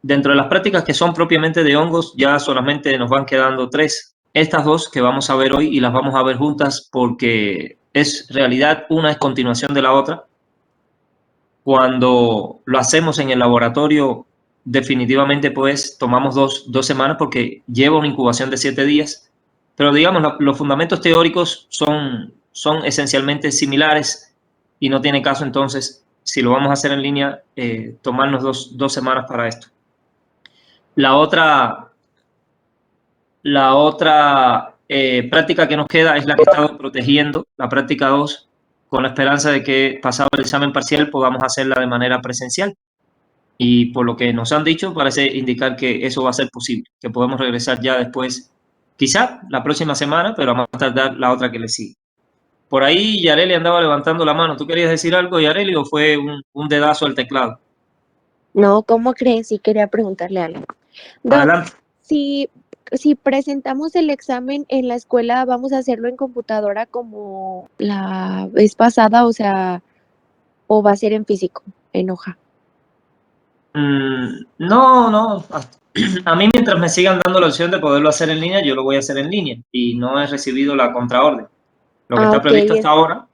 Dentro de las prácticas que son propiamente de hongos, ya solamente nos van quedando 3. Estas 2 que vamos a ver hoy y las vamos a ver juntas porque es realidad, una es continuación de la otra. Cuando lo hacemos en el laboratorio, definitivamente pues tomamos dos semanas porque lleva una incubación de 7 días. Pero digamos, los fundamentos teóricos son esencialmente similares y no tiene caso entonces, si lo vamos a hacer en línea, tomarnos dos semanas para esto. La otra práctica que nos queda es la que he estado protegiendo, la práctica 2, con la esperanza de que pasado el examen parcial podamos hacerla de manera presencial. Y por lo que nos han dicho, parece indicar que eso va a ser posible, que podemos regresar ya después, quizá la próxima semana, pero a más tardar la otra que le sigue. Por ahí Yareli andaba levantando la mano. ¿Tú querías decir algo, Yareli, o fue un dedazo al teclado? No, ¿cómo crees? Sí quería preguntarle algo. Doc, Adelante. si, si presentamos el examen en la escuela, ¿vamos a hacerlo en computadora como la vez pasada? O sea, ¿o va a ser en físico, en hoja? No. A mí mientras me sigan dando la opción de poderlo hacer en línea, yo lo voy a hacer en línea y no he recibido la contraorden. Lo que Ah, está ok, previsto hasta ahora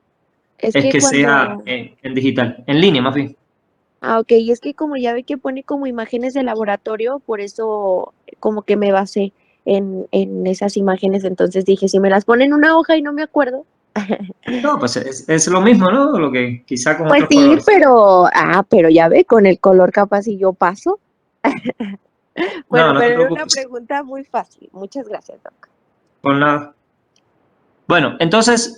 es es que que sea cuando... en digital, en línea más bien. Ah, ok, es que como ya ve que pone como imágenes de laboratorio, por eso como que me basé en esas imágenes, entonces dije, si me las pone en una hoja y no me acuerdo. No, pues es lo mismo, ¿no? Lo que quizá con Pues otros sí, colores. pero ya ve, con el color capaz y yo paso. No, Bueno, no te pero era una preocupes, pregunta muy fácil. Muchas gracias, Doc. por nada. Bueno, entonces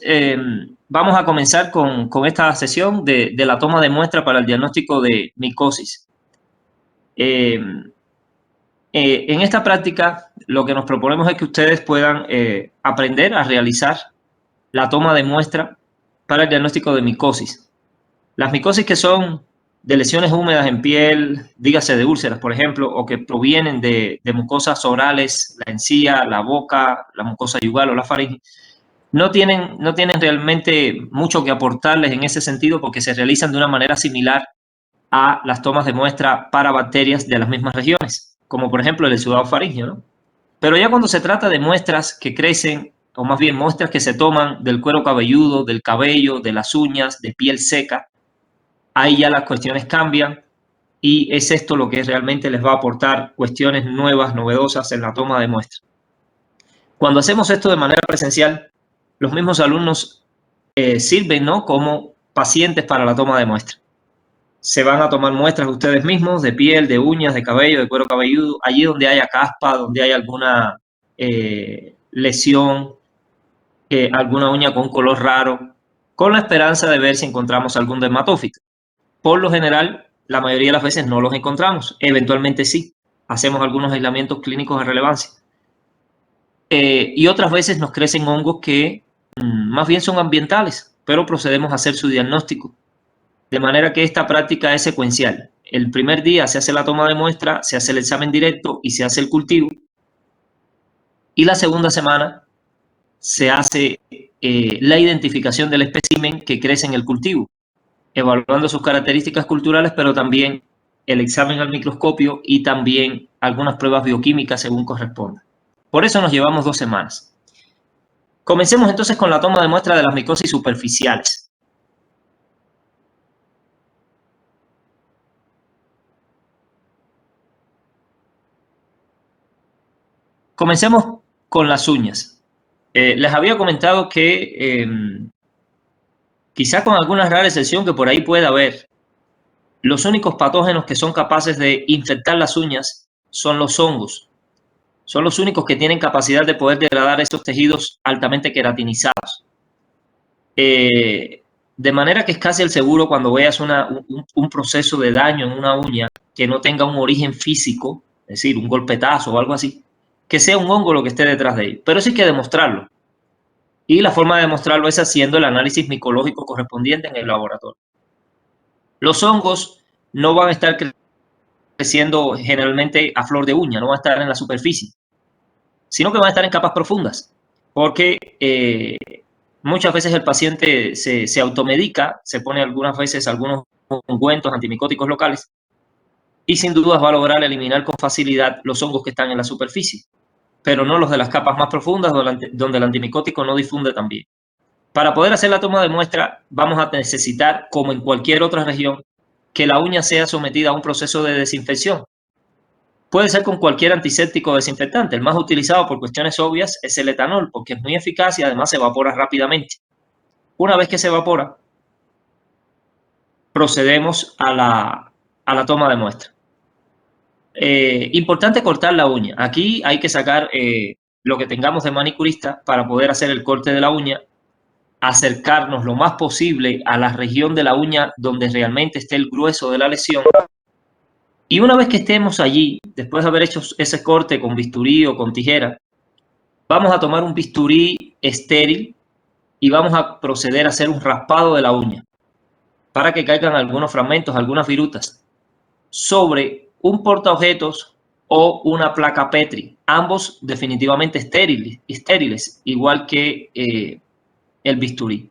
vamos a comenzar con esta sesión de la toma de muestra para el diagnóstico de micosis. Eh, en esta práctica, lo que nos proponemos es que ustedes puedan aprender a realizar la toma de muestra para el diagnóstico de micosis. Las micosis que son de lesiones húmedas en piel, dígase de úlceras, por ejemplo, o que provienen de mucosas orales, la encía, la boca, la mucosa yugal o la faringe, no tienen realmente mucho que aportarles en ese sentido porque se realizan de una manera similar a las tomas de muestra para bacterias de las mismas regiones, como por ejemplo el exudado faríngeo, ¿no? Pero ya cuando se trata de muestras que crecen, o más bien muestras que se toman del cuero cabelludo, del cabello, de las uñas, de piel seca, ahí ya las cuestiones cambian y es esto lo que realmente les va a aportar cuestiones nuevas, novedosas en la toma de muestras. Cuando hacemos esto de manera presencial, los mismos alumnos sirven, ¿no?, como pacientes para la toma de muestras. Se van a tomar muestras ustedes mismos de piel, de uñas, de cabello, de cuero cabelludo, allí donde haya caspa, donde haya alguna lesión, alguna uña con color raro, con la esperanza de ver si encontramos algún dermatófito. Por lo general, la mayoría de las veces no los encontramos, eventualmente sí, hacemos algunos aislamientos clínicos de relevancia. Y otras veces nos crecen hongos que más bien son ambientales, pero procedemos a hacer su diagnóstico. De manera que esta práctica es secuencial. El primer día se hace la toma de muestra, se hace el examen directo y se hace el cultivo. Y la segunda semana se hace la identificación del espécimen que crece en el cultivo, evaluando sus características culturales, pero también el examen al microscopio y también algunas pruebas bioquímicas según corresponda. Por eso nos llevamos 2 semanas. Comencemos entonces con la toma de muestra de las micosis superficiales. Comencemos con las uñas. Les había comentado que quizá con alguna rara excepción que por ahí pueda haber, los únicos patógenos que son capaces de infectar las uñas son los hongos. Son los únicos que tienen capacidad de poder degradar esos tejidos altamente queratinizados. De manera que es casi el seguro cuando veas un proceso de daño en una uña que no tenga un origen físico, es decir, un golpetazo o algo así, que sea un hongo lo que esté detrás de ello. Pero eso hay que demostrarlo. Y la forma de demostrarlo es haciendo el análisis micológico correspondiente en el laboratorio. Los hongos no van a estar creciendo generalmente a flor de uña, no van a estar en la superficie, sino que van a estar en capas profundas, porque muchas veces el paciente se automedica, se pone algunas veces algunos ungüentos antimicóticos locales, y sin dudas va a lograr eliminar con facilidad los hongos que están en la superficie, pero no los de las capas más profundas donde el antimicótico no difunde tan bien. Para poder hacer la toma de muestra vamos a necesitar, como en cualquier otra región, que la uña sea sometida a un proceso de desinfección. Puede ser con cualquier antiséptico o desinfectante. El más utilizado por cuestiones obvias es el etanol, porque es muy eficaz y además se evapora rápidamente. Una vez que se evapora, procedemos a la toma de muestra. Importante cortar la uña. Aquí hay que sacar lo que tengamos de manicurista para poder hacer el corte de la uña, acercarnos lo más posible a la región de la uña donde realmente esté el grueso de la lesión. Y una vez que estemos allí, después de haber hecho ese corte con bisturí o con tijera, vamos a tomar un bisturí estéril y vamos a proceder a hacer un raspado de la uña para que caigan algunos fragmentos, algunas virutas, sobre un portaobjetos o una placa Petri, ambos definitivamente estériles, igual que el bisturí.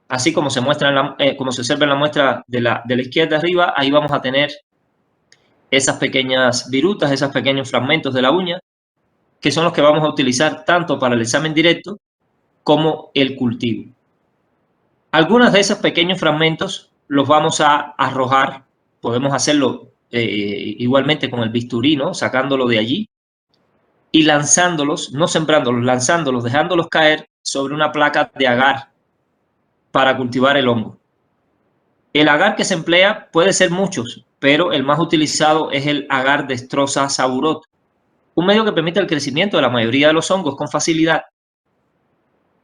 Así como se muestra como se observa en la muestra de la izquierda arriba, ahí vamos a tener esas pequeñas virutas, esos pequeños fragmentos de la uña, que son los que vamos a utilizar tanto para el examen directo como el cultivo. Algunos de esos pequeños fragmentos los vamos a arrojar, podemos hacerlo igualmente con el bisturí, ¿no? Sacándolo de allí y lanzándolos, no sembrándolos, lanzándolos, dejándolos caer sobre una placa de agar para cultivar el hongo. El agar que se emplea puede ser muchos, pero el más utilizado es el agar Destroza Saburot, un medio que permite el crecimiento de la mayoría de los hongos con facilidad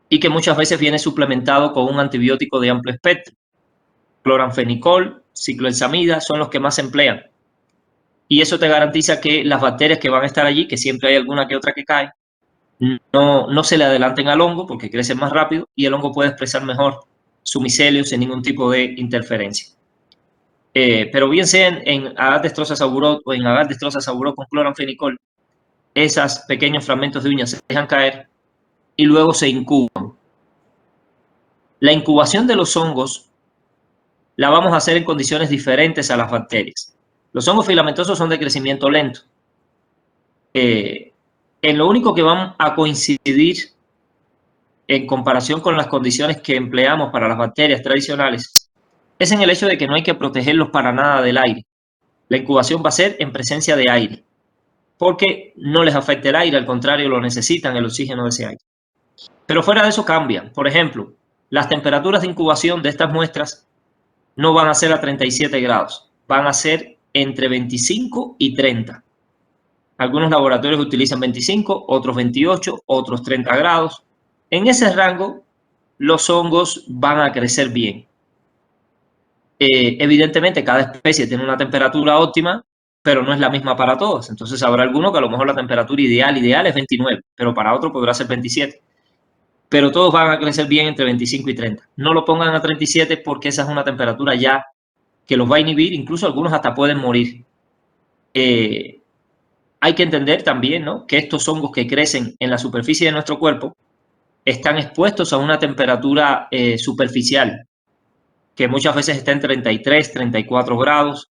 y que muchas veces viene suplementado con un antibiótico de amplio espectro. Cloranfenicol, ciclohelsamida son los que más se emplean. Y eso te garantiza que las bacterias que van a estar allí, que siempre hay alguna que otra que cae, no se le adelanten al hongo porque crecen más rápido y el hongo puede expresar mejor su micelio sin ningún tipo de interferencia. Pero bien sea en agar Destroza Saburot o en agar Destroza Saburot con cloranfenicol, esos pequeños fragmentos de uñas se dejan caer y luego se incuban. La incubación de los hongos la vamos a hacer en condiciones diferentes a las bacterias. Los hongos filamentosos son de crecimiento lento. En lo único que van a coincidir en comparación con las condiciones que empleamos para las bacterias tradicionales es en el hecho de que no hay que protegerlos para nada del aire. La incubación va a ser en presencia de aire, porque no les afecta el aire, al contrario, lo necesitan el oxígeno de ese aire. Pero fuera de eso cambian. Por ejemplo, las temperaturas de incubación de estas muestras no van a ser a 37 grados, van a ser entre 25 y 30. Algunos laboratorios utilizan 25, otros 28, otros 30 grados. En ese rango, los hongos van a crecer bien. Evidentemente, cada especie tiene una temperatura óptima, pero no es la misma para todos. Entonces, habrá alguno que a lo mejor la temperatura ideal es 29, pero para otro podrá ser 27. Pero todos van a crecer bien entre 25 y 30. No lo pongan a 37 porque esa es una temperatura ya que los va a inhibir, incluso algunos hasta pueden morir. Hay que entender también, ¿no?, que estos hongos que crecen en la superficie de nuestro cuerpo están expuestos a una temperatura superficial, que muchas veces está en 33, 34 grados.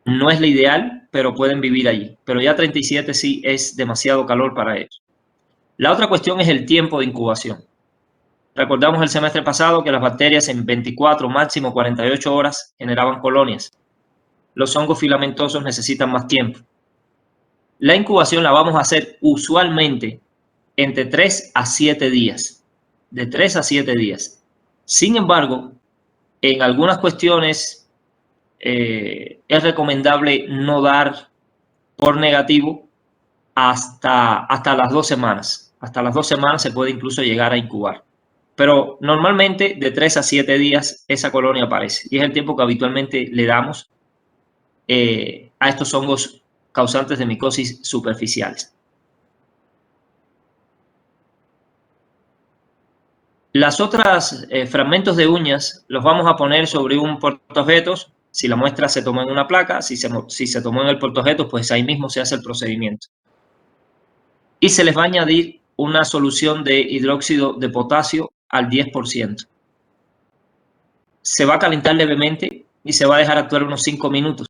No es la ideal, pero pueden vivir allí. Pero ya 37 sí es demasiado calor para ellos. La otra cuestión es el tiempo de incubación. Recordamos el semestre pasado que las bacterias en 24, máximo 48 horas generaban colonias. Los hongos filamentosos necesitan más tiempo. La incubación la vamos a hacer usualmente entre 3 a 7 días. De 3 a 7 días. Sin embargo, en algunas cuestiones es recomendable no dar por negativo hasta las 2 semanas. Hasta las 2 semanas se puede incluso llegar a incubar. Pero normalmente de 3 a 7 días esa colonia aparece. Y es el tiempo que habitualmente le damos a estos hongos causantes de micosis superficiales. Las otras fragmentos de uñas los vamos a poner sobre un portaobjetos. Si la muestra se tomó en una placa, si se tomó en el portaobjetos, pues ahí mismo se hace el procedimiento. Y se les va a añadir una solución de hidróxido de potasio al 10%. Se va a calentar levemente y se va a dejar actuar unos 5 minutos.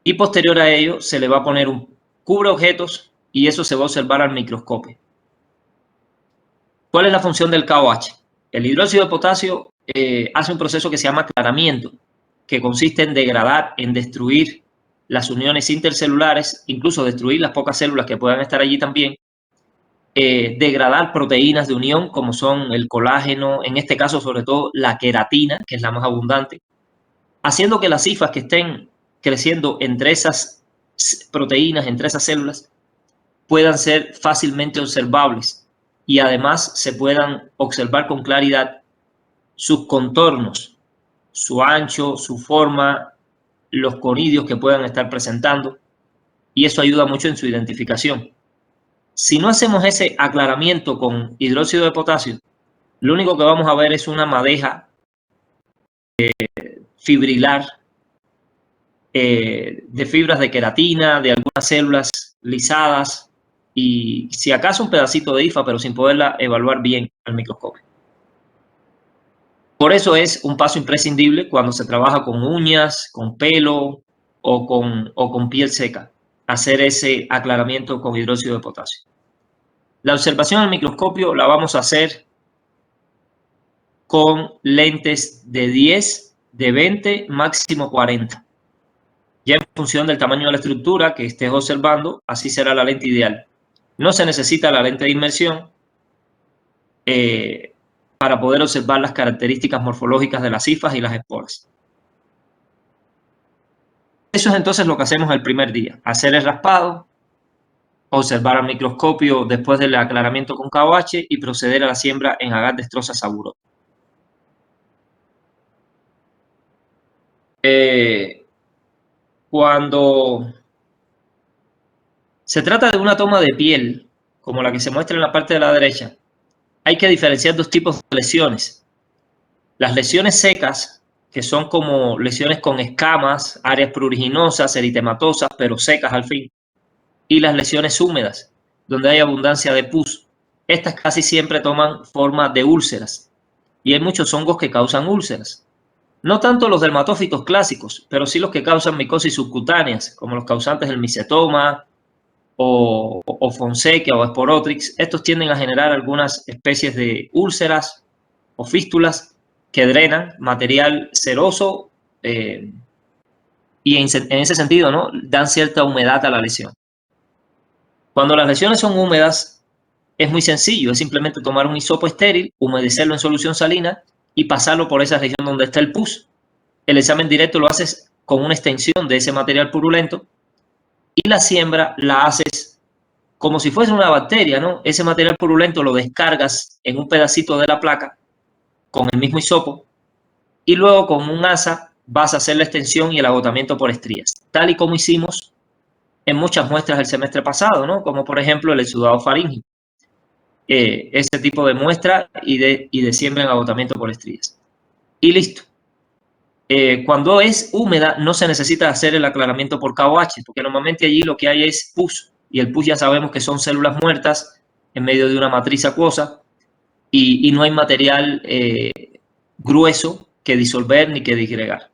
y posterior a ello se le va a poner un cubre objetos y eso se va a observar al microscopio. ¿Cuál es la función del KOH? El hidróxido de potasio hace un proceso que se llama aclaramiento, que consiste en degradar, en destruir las uniones intercelulares, incluso destruir las pocas células que puedan estar allí también, degradar proteínas de unión como son el colágeno, en este caso sobre todo la queratina, que es la más abundante, haciendo que las hifas que estén creciendo entre esas proteínas, entre esas células, puedan ser fácilmente observables y además se puedan observar con claridad sus contornos, su ancho, su forma, los conidios que puedan estar presentando, y eso ayuda mucho en su identificación. Si no hacemos ese aclaramiento con hidróxido de potasio, lo único que vamos a ver es una madeja fibrilar de fibras de queratina, de algunas células lisadas y si acaso un pedacito de hifa, pero sin poderla evaluar bien al microscopio. Por eso es un paso imprescindible cuando se trabaja con uñas, con pelo o con piel seca, hacer ese aclaramiento con hidróxido de potasio. La observación al microscopio la vamos a hacer con lentes de 10, de 20, máximo 40. Ya en función del tamaño de la estructura que estés observando, así será la lente ideal. No se necesita la lente de inmersión para poder observar las características morfológicas de las hifas y las esporas. Eso es entonces lo que hacemos el primer día, hacer el raspado, observar al microscopio después del aclaramiento con KOH y proceder a la siembra en Agadestrosa saburot. Cuando se trata de una toma de piel, como la que se muestra en la parte de la derecha, hay que diferenciar dos tipos de lesiones. Las lesiones secas, que son como lesiones con escamas, áreas pruriginosas, eritematosas, pero secas al fin. Y las lesiones húmedas, donde hay abundancia de pus. Estas casi siempre toman forma de úlceras. Y hay muchos hongos que causan úlceras. No tanto los dermatófitos clásicos, pero sí los que causan micosis subcutáneas, como los causantes del micetoma o Fonseca o Sporotrix. Estos tienden a generar algunas especies de úlceras o fístulas que drenan material ceroso y en ese sentido, ¿no?, dan cierta humedad a la lesión. Cuando las lesiones son húmedas, es muy sencillo, es simplemente tomar un hisopo estéril, humedecerlo en solución salina y pasarlo por esa región donde está el pus. El examen directo lo haces con una extensión de ese material purulento y la siembra la haces como si fuese una bacteria, ¿no? Ese material purulento lo descargas en un pedacito de la placa con el mismo hisopo y luego con un asa vas a hacer la extensión y el agotamiento por estrías, tal y como hicimos en muchas muestras del semestre pasado, ¿no? Como por ejemplo el exudado faríngeo. Ese tipo de muestra y de siembra en agotamiento por estrías. Y listo. Cuando es húmeda no se necesita hacer el aclaramiento por KOH, porque normalmente allí lo que hay es pus, y el pus ya sabemos que son células muertas en medio de una matriz acuosa y no hay material grueso que disolver ni que disgregar.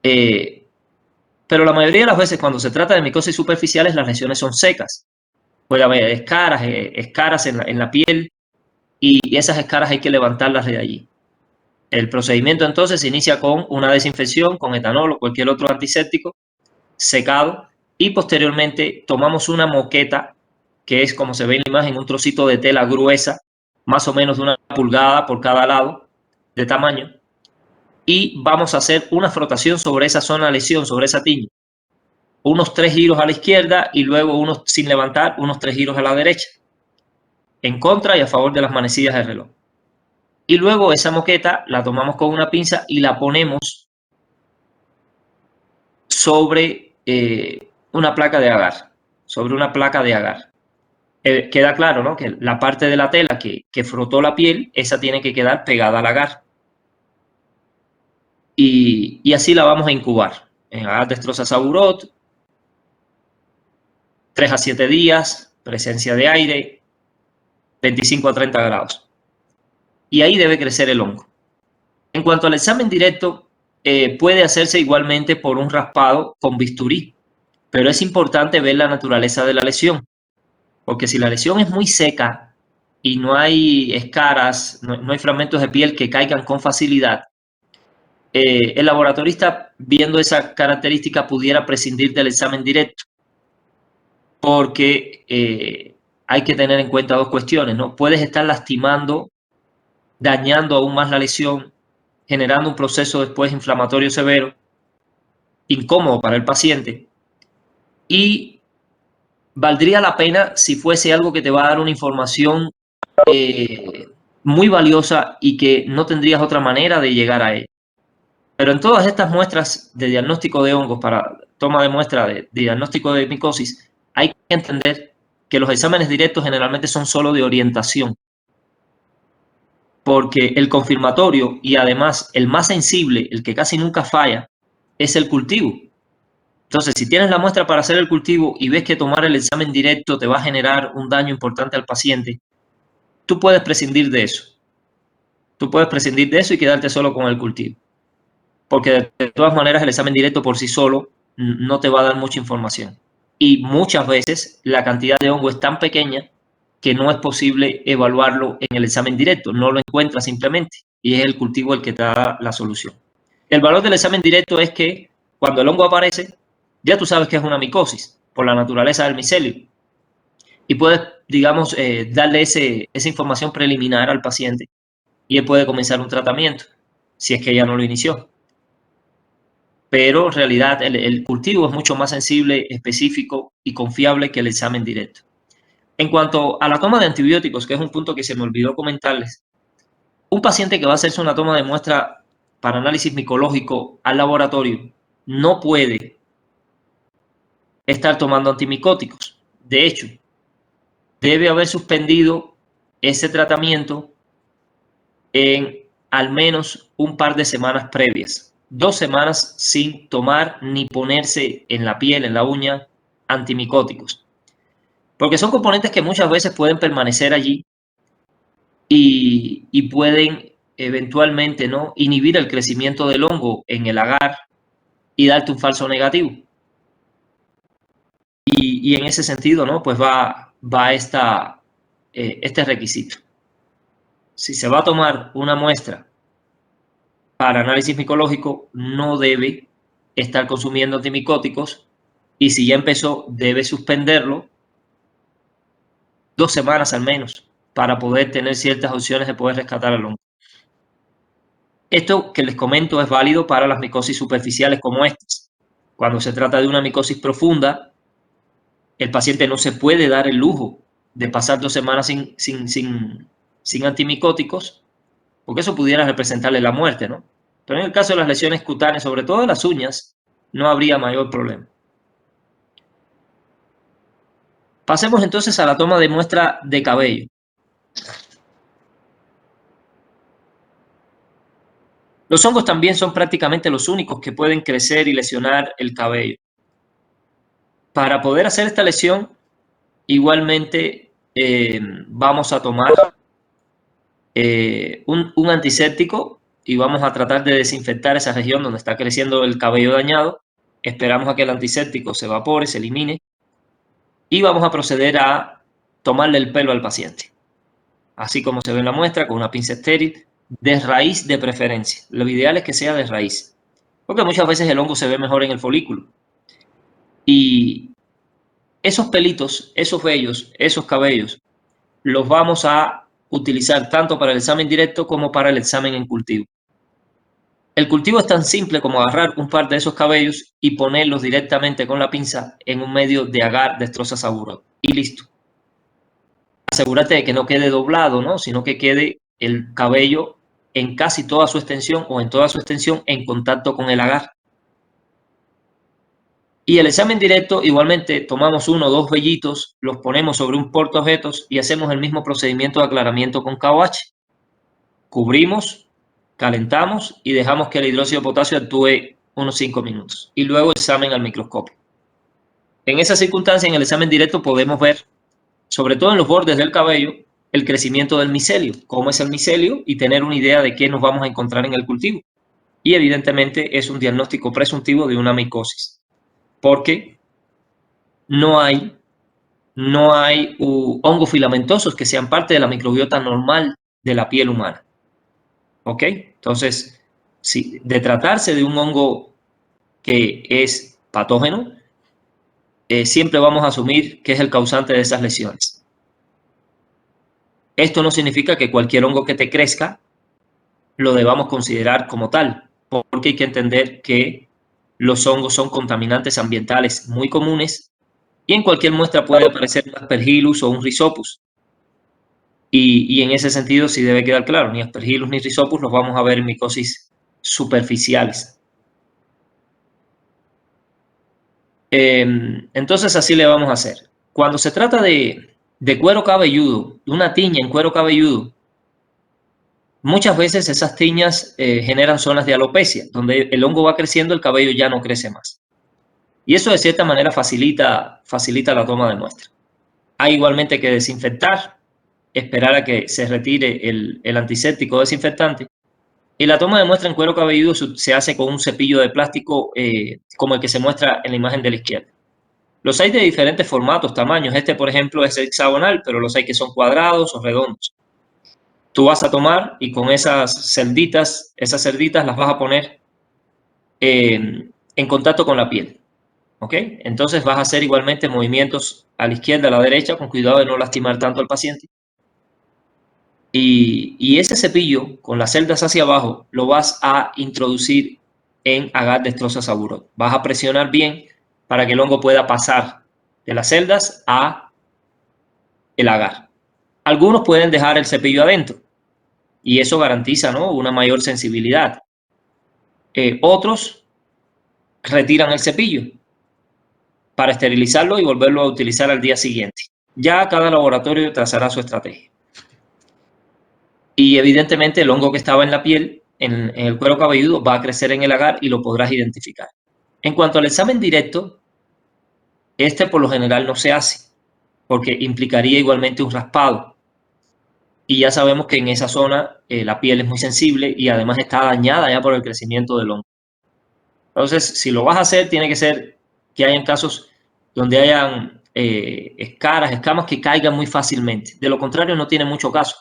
Pero la mayoría de las veces cuando se trata de micosis superficiales las lesiones son secas. Puede haber escaras en la piel y esas escaras hay que levantarlas de allí. El procedimiento entonces se inicia con una desinfección con etanol o cualquier otro antiséptico, secado, y posteriormente tomamos una moqueta, que es como se ve en la imagen, un trocito de tela gruesa, más o menos de 1 pulgada por cada lado de tamaño, y vamos a hacer una frotación sobre esa zona de lesión, sobre esa tiña. Unos 3 giros a la izquierda y luego unos, sin levantar, unos 3 giros a la derecha, en contra y a favor de las manecillas del reloj. Y luego esa moqueta la tomamos con una pinza y la ponemos sobre una placa de agar, sobre una placa de agar. Queda claro, ¿no?, que la parte de la tela que frotó la piel, esa tiene que quedar pegada al agar. Y así la vamos a incubar en Agadestrosa saburot, 3 a 7 días, presencia de aire, 25 a 30 grados. Y ahí debe crecer el hongo. En cuanto al examen directo, puede hacerse igualmente por un raspado con bisturí, pero es importante ver la naturaleza de la lesión, porque si la lesión es muy seca y no hay escaras, no hay fragmentos de piel que caigan con facilidad, el laboratorista, viendo esa característica, pudiera prescindir del examen directo, porque hay que tener en cuenta dos cuestiones, ¿no? Puedes estar lastimando, dañando aún más la lesión, generando un proceso después inflamatorio severo, incómodo para el paciente, y valdría la pena si fuese algo que te va a dar una información muy valiosa y que no tendrías otra manera de llegar a ella. Pero en todas estas muestras de diagnóstico de hongos para toma de muestra de diagnóstico de micosis, hay que entender que los exámenes directos generalmente son solo de orientación, porque el confirmatorio y además el más sensible, el que casi nunca falla, es el cultivo. Entonces, si tienes la muestra para hacer el cultivo y ves que tomar el examen directo te va a generar un daño importante al paciente, tú puedes prescindir de eso. Tú puedes prescindir de eso y quedarte solo con el cultivo. Porque de todas maneras el examen directo por sí solo no te va a dar mucha información. Y muchas veces la cantidad de hongo es tan pequeña que no es posible evaluarlo en el examen directo. No lo encuentras simplemente y es el cultivo el que te da la solución. El valor del examen directo es que cuando el hongo aparece, ya tú sabes que es una micosis por la naturaleza del micelio. Y puedes, digamos, darle esa información preliminar al paciente y él puede comenzar un tratamiento si es que ya no lo inició. Pero en realidad el cultivo es mucho más sensible, específico y confiable que el examen directo. En cuanto a la toma de antibióticos, que es un punto que se me olvidó comentarles, un paciente que va a hacerse una toma de muestra para análisis micológico al laboratorio no puede estar tomando antimicóticos. De hecho, debe haber suspendido ese tratamiento en al menos un par de semanas previas. 2 semanas sin tomar ni ponerse en la piel, en la uña, antimicóticos. Porque son componentes que muchas veces pueden permanecer allí y pueden eventualmente, ¿no?, inhibir el crecimiento del hongo en el agar y darte un falso negativo. Y en ese sentido, ¿no?, pues va este requisito. Si se va a tomar una muestra para análisis micológico, no debe estar consumiendo antimicóticos y si ya empezó, debe suspenderlo 2 semanas al menos para poder tener ciertas opciones de poder rescatar al hongo. Esto que les comento es válido para las micosis superficiales como estas. Cuando se trata de una micosis profunda, el paciente no se puede dar el lujo de pasar 2 semanas sin antimicóticos, porque eso pudiera representarle la muerte, ¿no? Pero en el caso de las lesiones cutáneas, sobre todo de las uñas, no habría mayor problema. Pasemos entonces a la toma de muestra de cabello. Los hongos también son prácticamente los únicos que pueden crecer y lesionar el cabello. Para poder hacer esta lesión, igualmente vamos a tomar un antiséptico y vamos a tratar de desinfectar esa región donde está creciendo el cabello dañado. Esperamos a que el antiséptico se evapore, se elimine y vamos a proceder a tomarle el pelo al paciente. Así como se ve en la muestra, con una pinza estéril, de raíz de preferencia. Lo ideal es que sea de raíz, porque muchas veces el hongo se ve mejor en el folículo. Y esos pelitos, esos vellos, esos cabellos, los vamos a utilizar tanto para el examen directo como para el examen en cultivo. El cultivo es tan simple como agarrar un par de esos cabellos y ponerlos directamente con la pinza en un medio de agar destroza saburo y listo. Asegúrate de que no quede doblado, ¿no?, sino que quede el cabello en casi toda su extensión o en toda su extensión en contacto con el agar. Y el examen directo, igualmente tomamos 1 o 2 vellitos, los ponemos sobre un portaobjetos y hacemos el mismo procedimiento de aclaramiento con KOH. Cubrimos, calentamos y dejamos que el hidróxido de potasio actúe unos 5 minutos. Y luego examen al microscopio. En esa circunstancia, en el examen directo podemos ver, sobre todo en los bordes del cabello, el crecimiento del micelio, cómo es el micelio y tener una idea de qué nos vamos a encontrar en el cultivo. y evidentemente es un diagnóstico presuntivo de una micosis, porque no hay hongos filamentosos que sean parte de la microbiota normal de la piel humana. ¿Ok? Entonces, si de tratarse de un hongo que es patógeno, siempre vamos a asumir que es el causante de esas lesiones. Esto no significa que cualquier hongo que te crezca lo debamos considerar como tal, porque hay que entender que los hongos son contaminantes ambientales muy comunes y en cualquier muestra puede aparecer un Aspergillus o un Rhizopus. Y en ese sentido sí debe quedar claro, ni Aspergillus ni Rhizopus los vamos a ver en micosis superficiales. Entonces así le vamos a hacer. Cuando se trata de cuero cabelludo, de una tiña en cuero cabelludo, muchas veces esas tiñas generan zonas de alopecia, donde el hongo va creciendo, el cabello ya no crece más. Y eso de cierta manera facilita la toma de muestra. Hay igualmente que desinfectar, esperar a que se retire el antiséptico desinfectante. Y la toma de muestra en cuero cabelludo se hace con un cepillo de plástico como el que se muestra en la imagen de la izquierda. Los hay de diferentes formatos, tamaños. Este, por ejemplo, es hexagonal, pero los hay que son cuadrados o redondos. Tú vas a tomar y con esas cerditas las vas a poner en contacto con la piel. ¿Ok? Entonces vas a hacer igualmente movimientos a la izquierda, a la derecha, con cuidado de no lastimar tanto al paciente. Y ese cepillo, con las celdas hacia abajo, lo vas a introducir en agar destroza saburot. Vas a presionar bien para que el hongo pueda pasar de las celdas a el agar. Algunos pueden dejar el cepillo adentro y eso garantiza, ¿no?, una mayor sensibilidad. Otros retiran el cepillo para esterilizarlo y volverlo a utilizar al día siguiente. Ya cada laboratorio trazará su estrategia. Y evidentemente el hongo que estaba en la piel, en el cuero cabelludo, va a crecer en el agar y lo podrás identificar. En cuanto al examen directo, este por lo general no se hace, porque implicaría igualmente un raspado. Y ya sabemos que en esa zona la piel es muy sensible y además está dañada ya por el crecimiento del hongo. Entonces, si lo vas a hacer, tiene que ser que hayan casos donde hayan escamas que caigan muy fácilmente. De lo contrario, no tiene mucho caso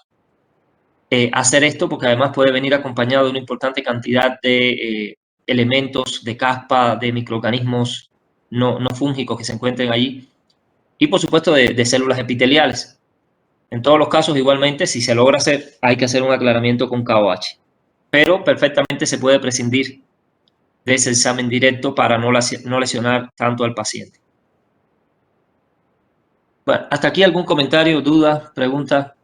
hacer esto, porque además puede venir acompañado de una importante cantidad de elementos de caspa, de microorganismos no fúngicos que se encuentren allí y por supuesto de células epiteliales. En todos los casos, igualmente, si se logra hacer, hay que hacer un aclaramiento con KOH. Pero perfectamente se puede prescindir de ese examen directo para no lesionar tanto al paciente. Bueno, hasta aquí algún comentario, duda, pregunta.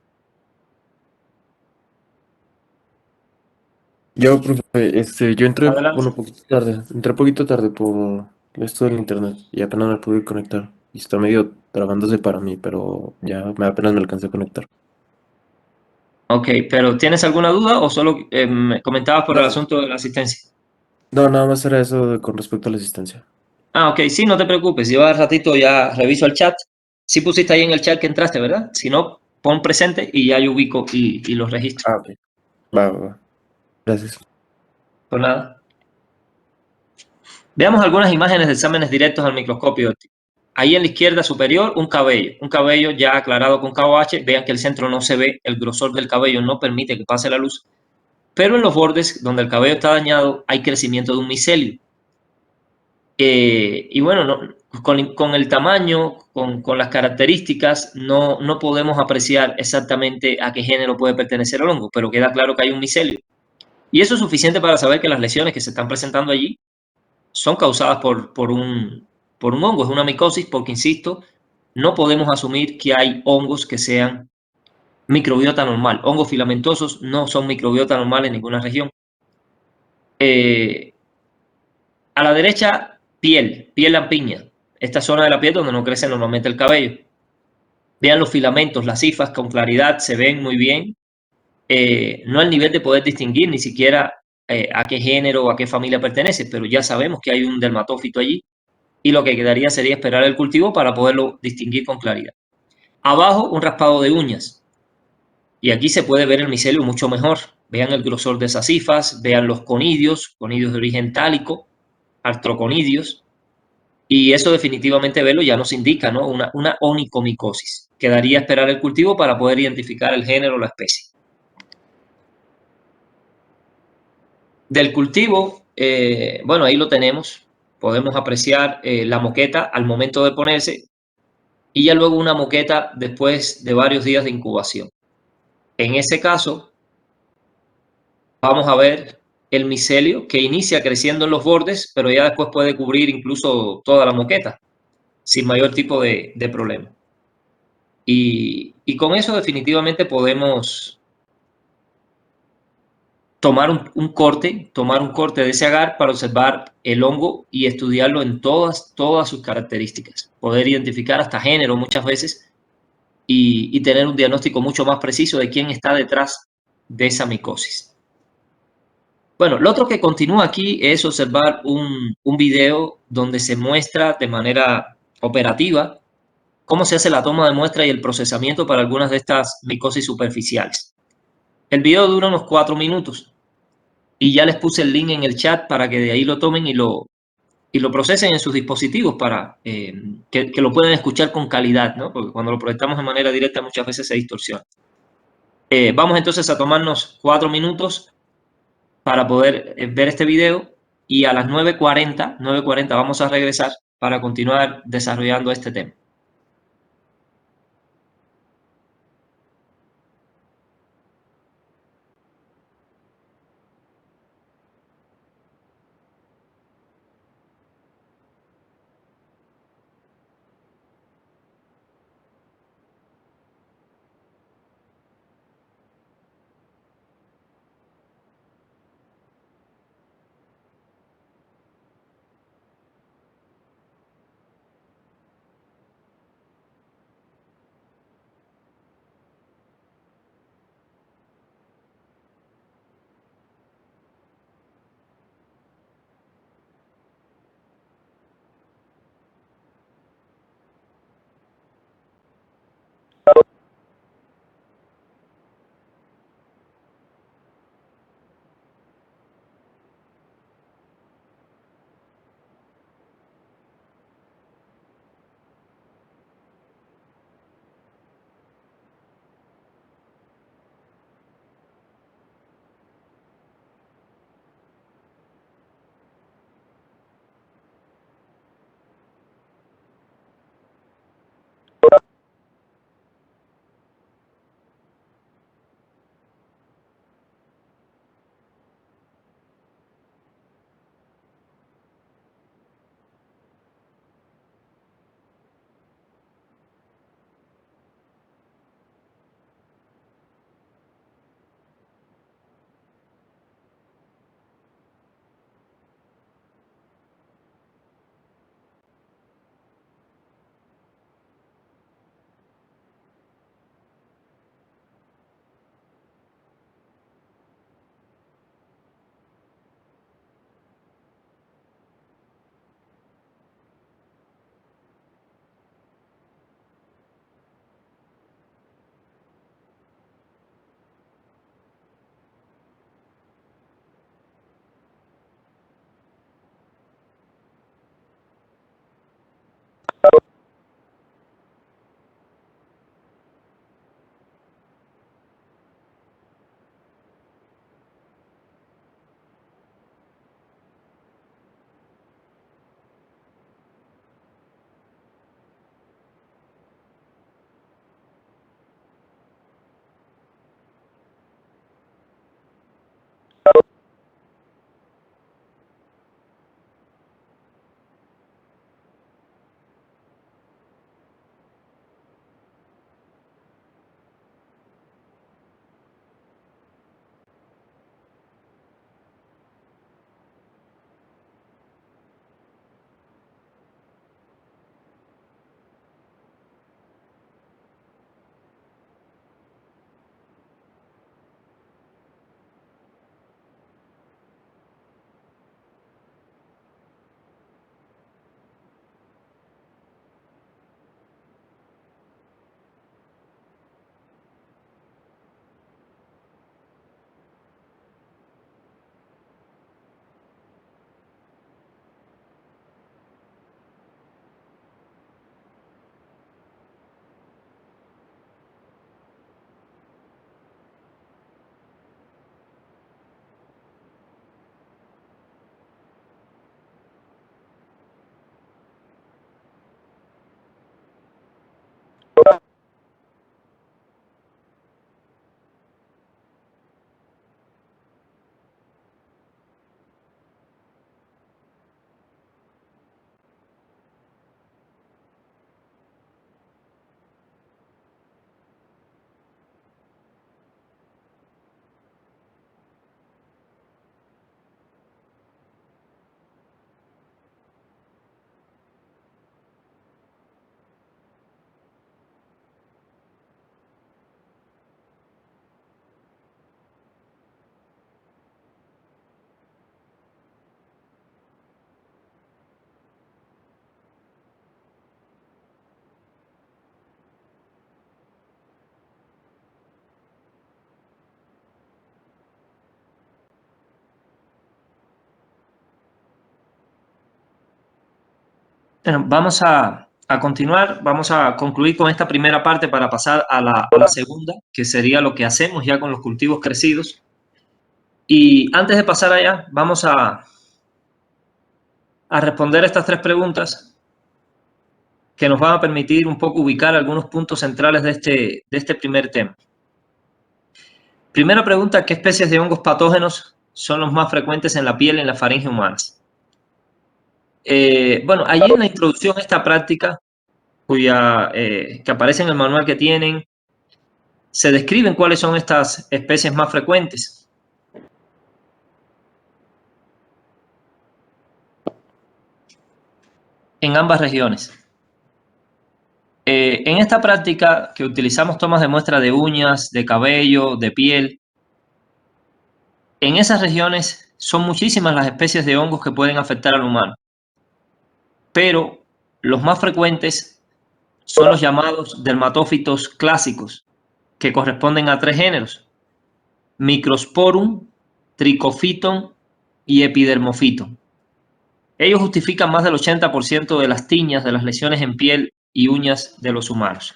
Yo entré, Adelante. poquito tarde por esto del internet y apenas me pude conectar. Y está medio trabándose para mí, pero ya apenas me alcancé a conectar. Ok, pero ¿tienes alguna duda o solo me comentabas por el No, asunto de la asistencia? no, nada más era eso con respecto a la asistencia. Ah, ok, sí, no te preocupes. Yo al ratito ya reviso el chat. Sí pusiste ahí en el chat que entraste, ¿verdad? Si no, pon presente y ya yo ubico y los registro. Ah, ok. Va. Gracias. Por nada. Veamos algunas imágenes de exámenes directos al microscopio óptico. Ahí en la izquierda superior, un cabello ya aclarado con KOH. Vean que el centro no se ve, el grosor del cabello no permite que pase la luz. Pero en los bordes, donde el cabello está dañado, hay crecimiento de un micelio. Y bueno, con el tamaño, con las características, no podemos apreciar exactamente a qué género puede pertenecer el hongo, pero queda claro que hay un micelio. Y eso es suficiente para saber que las lesiones que se están presentando allí son causadas por un hongo, es una micosis, porque, insisto, no podemos asumir que hay hongos que sean microbiota normal. Hongos filamentosos no son microbiota normal en ninguna región. A la derecha, piel lampiña, esta zona de la piel donde no crece normalmente el cabello. Vean los filamentos, las hifas con claridad, se ven muy bien. No al nivel de poder distinguir ni siquiera a qué género o a qué familia pertenece, pero ya sabemos que hay un dermatófito allí y lo que quedaría sería esperar el cultivo para poderlo distinguir con claridad. Abajo, un raspado de uñas y aquí se puede ver el micelio mucho mejor. Vean el grosor de esas hifas, vean los conidios, conidios de origen tálico, artroconidios, y eso definitivamente verlo ya nos indica, ¿no?, una onicomicosis. Quedaría esperar el cultivo para poder identificar el género o la especie. Del cultivo, bueno, ahí lo tenemos. Podemos apreciar la moqueta al momento de ponerse y ya luego una moqueta después de varios días de incubación. En ese caso, vamos a ver el micelio que inicia creciendo en los bordes, pero ya después puede cubrir incluso toda la moqueta sin mayor tipo de problema. Y con eso definitivamente podemos tomar un corte de ese agar para observar el hongo y estudiarlo en todas sus características. Poder identificar hasta género muchas veces y tener un diagnóstico mucho más preciso de quién está detrás de esa micosis. Bueno, lo otro que continúa aquí es observar un video donde se muestra de manera operativa cómo se hace la toma de muestra y el procesamiento para algunas de estas micosis superficiales. El video dura unos 4 minutos y ya les puse el link en el chat para que de ahí lo tomen y lo procesen en sus dispositivos para que lo puedan escuchar con calidad, ¿no? Porque cuando lo proyectamos de manera directa muchas veces se distorsiona. Vamos entonces a tomarnos 4 minutos para poder ver este video y a las 9:40 vamos a regresar para continuar desarrollando este tema. Bueno, vamos a continuar, vamos a concluir con esta primera parte para pasar a la segunda, que sería lo que hacemos ya con los cultivos crecidos. Y antes de pasar allá, vamos a responder estas 3 preguntas que nos van a permitir un poco ubicar algunos puntos centrales de este primer tema. Primera pregunta, ¿qué especies de hongos patógenos son los más frecuentes en la piel y en la faringe humanas? Bueno, allí en la introducción a esta práctica, que aparece en el manual que tienen, se describen cuáles son estas especies más frecuentes. En ambas regiones. En esta práctica que utilizamos tomas de muestra de uñas, de cabello, de piel, en esas regiones son muchísimas las especies de hongos que pueden afectar al humano, pero los más frecuentes son los llamados dermatófitos clásicos, que corresponden a 3 géneros: Microsporum, Trichophyton y Epidermophyton. Ellos justifican más del 80% de las tiñas de las lesiones en piel y uñas de los humanos.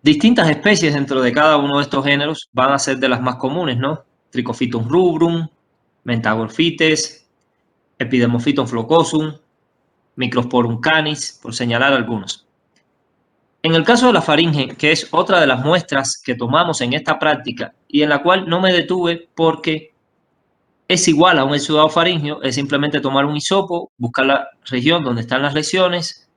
Distintas especies dentro de cada uno de estos géneros van a ser de las más comunes, ¿no? Trichophyton rubrum, Mentagorphytes, Epidermophyton flocosum, Microsporum canis, por señalar algunos. En el caso de la faringe, que es otra de las muestras que tomamos en esta práctica y en la cual no me detuve porque es igual a un exudado faríngeo, es simplemente tomar un hisopo, buscar la región donde están las lesiones,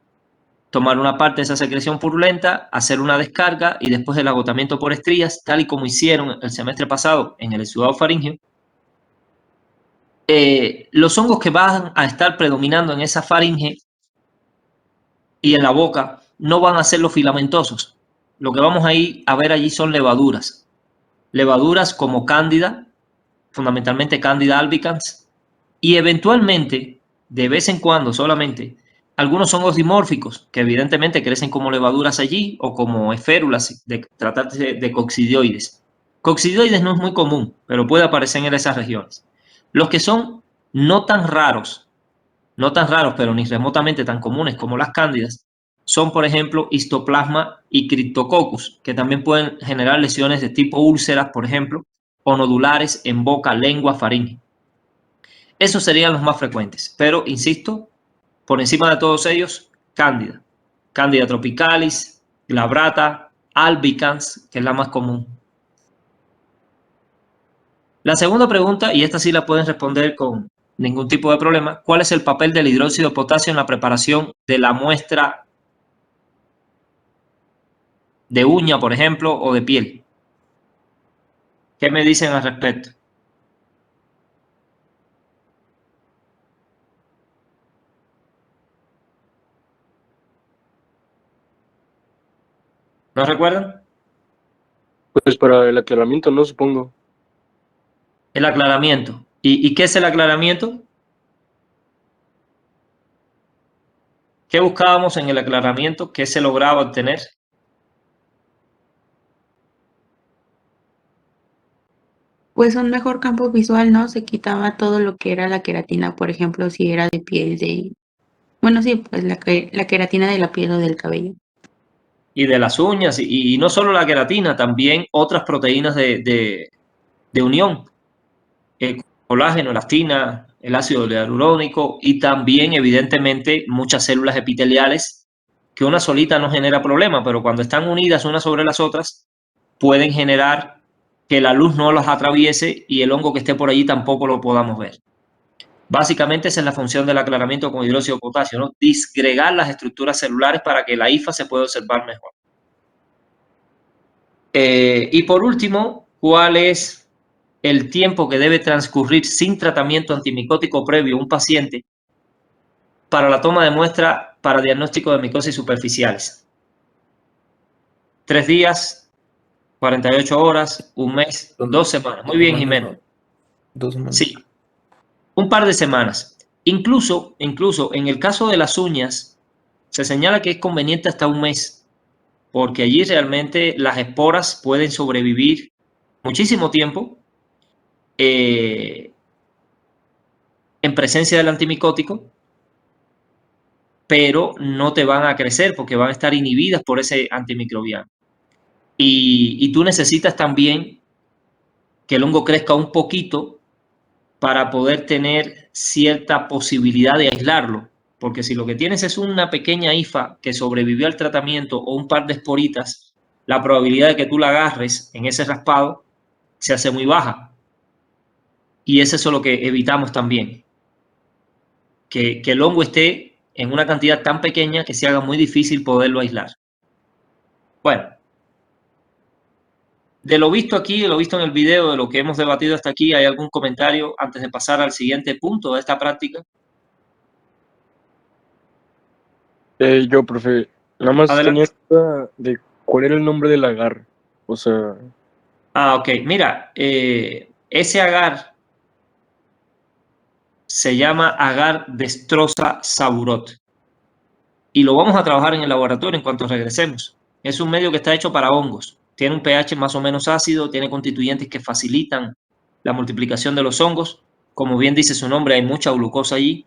tomar una parte de esa secreción purulenta, hacer una descarga y después el agotamiento por estrías, tal y como hicieron el semestre pasado en el exudado faríngeo. Los hongos que van a estar predominando en esa faringe y en la boca no van a ser los filamentosos. Lo que vamos a ver allí son levaduras. Levaduras como Cándida, fundamentalmente Cándida albicans, y eventualmente, de vez en cuando solamente, algunos hongos dimórficos que evidentemente crecen como levaduras allí o como esférulas, de tratarse de coccidioides. Coccidioides no es muy común, pero puede aparecer en esas regiones. Los que son no tan raros, pero ni remotamente tan comunes como las cándidas, son por ejemplo Histoplasma y Cryptococcus, que también pueden generar lesiones de tipo úlceras, por ejemplo, o nodulares en boca, lengua, faringe. Esos serían los más frecuentes, pero insisto, por encima de todos ellos, Cándida. Cándida tropicalis, glabrata, albicans, que es la más común. La segunda pregunta, y esta sí la pueden responder con ningún tipo de problema: ¿cuál es el papel del hidróxido de potasio en la preparación de la muestra de uña, por ejemplo, o de piel? ¿Qué me dicen al respecto? ¿No recuerdan? Pues para el aclaramiento, no supongo. El aclaramiento. ¿Y qué es el aclaramiento? ¿Qué buscábamos en el aclaramiento? ¿Qué se lograba obtener? Pues un mejor campo visual, ¿no? Se quitaba todo lo que era la queratina, por ejemplo, si era de piel de... Bueno, sí, pues la queratina de la piel o del cabello. Y de las uñas, y no solo la queratina, también otras proteínas de unión, el colágeno, elastina, el ácido hialurónico y también, evidentemente, muchas células epiteliales que una solita no genera problema, pero cuando están unidas unas sobre las otras, pueden generar que la luz no las atraviese y el hongo que esté por allí tampoco lo podamos ver. Básicamente esa es la función del aclaramiento con hidróxido de potasio, ¿no? Disgregar las estructuras celulares para que la hifa se pueda observar mejor. Y por último, ¿cuál es el tiempo que debe transcurrir sin tratamiento antimicótico previo un paciente para la toma de muestra para diagnóstico de micosis superficiales? 3 días, 48 horas, un mes, 2 semanas. Muy bien, Jimeno. 2 semanas. Sí, un par de semanas. Incluso en el caso de las uñas, se señala que es conveniente hasta un mes, porque allí realmente las esporas pueden sobrevivir muchísimo tiempo en presencia del antimicótico pero no te van a crecer porque van a estar inhibidas por ese antimicrobiano. Y tú necesitas también que el hongo crezca un poquito para poder tener cierta posibilidad de aislarlo. Porque si lo que tienes es una pequeña hifa que sobrevivió al tratamiento o un par de esporitas, la probabilidad de que tú la agarres en ese raspado se hace muy baja. Y es eso lo que evitamos también. Que el hongo esté en una cantidad tan pequeña que se haga muy difícil poderlo aislar. Bueno, de lo visto aquí, de lo visto en el video, de lo que hemos debatido hasta aquí, ¿hay algún comentario antes de pasar al siguiente punto de esta práctica? Yo, profe, nada más Adelante. tenía duda de cuál era el nombre del agar. O sea, Ok, mira, ese agar se llama agar destroza saburot y lo vamos a trabajar en el laboratorio en cuanto regresemos. Es un medio que está hecho para hongos. Tiene un pH más o menos ácido, tiene constituyentes que facilitan la multiplicación de los hongos. Como bien dice su nombre, hay mucha glucosa allí.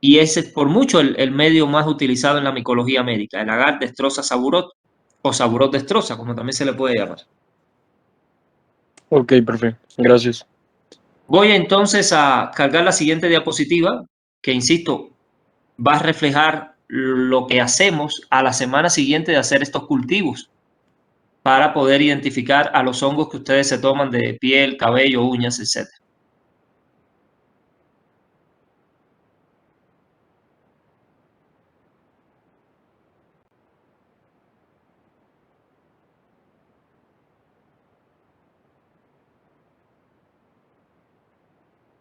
Y ese es por mucho el medio más utilizado en la micología médica, el agar destroza saburot o saburot destroza, como también se le puede llamar. ok, profe, gracias. Voy entonces a cargar la siguiente diapositiva, que insisto, va a reflejar lo que hacemos a la semana siguiente de hacer estos cultivos para poder identificar a los hongos que ustedes se toman de piel, cabello, uñas, etc.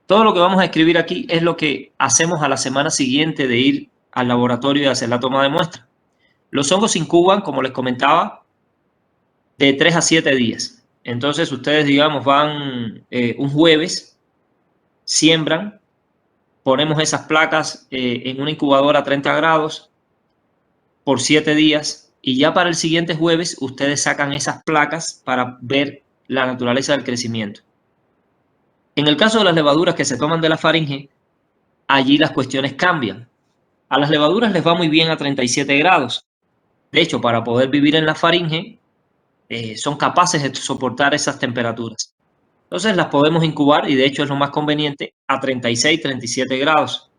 Todo lo que vamos a escribir aquí es lo que hacemos a la semana siguiente de ir al laboratorio y hacer la toma de muestra. Los hongos se incuban, como les comentaba, de 3 a 7 días. Entonces ustedes, digamos, van un jueves, siembran, ponemos esas placas en una incubadora a 30 grados por 7 días y ya para el siguiente jueves ustedes sacan esas placas para ver la naturaleza del crecimiento. En el caso de las levaduras que se toman de la faringe, allí las cuestiones cambian. A las levaduras les va muy bien a 37 grados. De hecho, para poder vivir en la faringe, son capaces de soportar esas temperaturas. Entonces las podemos incubar y de hecho es lo más conveniente a 36, 37 grados.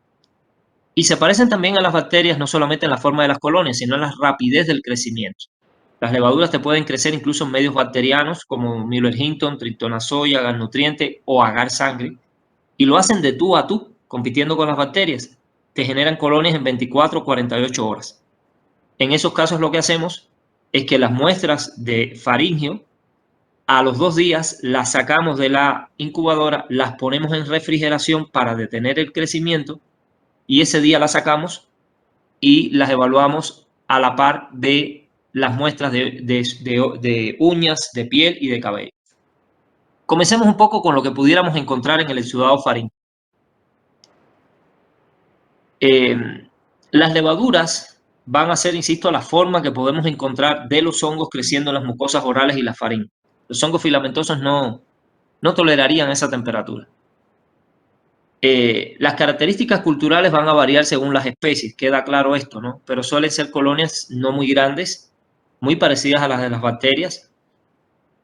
Y se parecen también a las bacterias no solamente en la forma de las colonias, sino en la rapidez del crecimiento. Las levaduras te pueden crecer incluso en medios bacterianos como Müller-Hinton, Triptona soya, agar nutriente o agar sangre, y lo hacen de tú a tú, compitiendo con las bacterias. Te generan colonias en 24 o 48 horas. En esos casos lo que hacemos es que las muestras de faringio a los 2 días las sacamos de la incubadora, las ponemos en refrigeración para detener el crecimiento y ese día las sacamos y las evaluamos a la par de las muestras de uñas, de piel y de cabello. Comencemos un poco con lo que pudiéramos encontrar en el exudado faríngeo. Las levaduras van a ser, insisto, la forma que podemos encontrar de los hongos creciendo en las mucosas orales y la faringe. Los hongos filamentosos no tolerarían esa temperatura. Las características culturales van a variar según las especies, queda claro esto, ¿no? Pero suelen ser colonias no muy grandes, muy parecidas a las de las bacterias.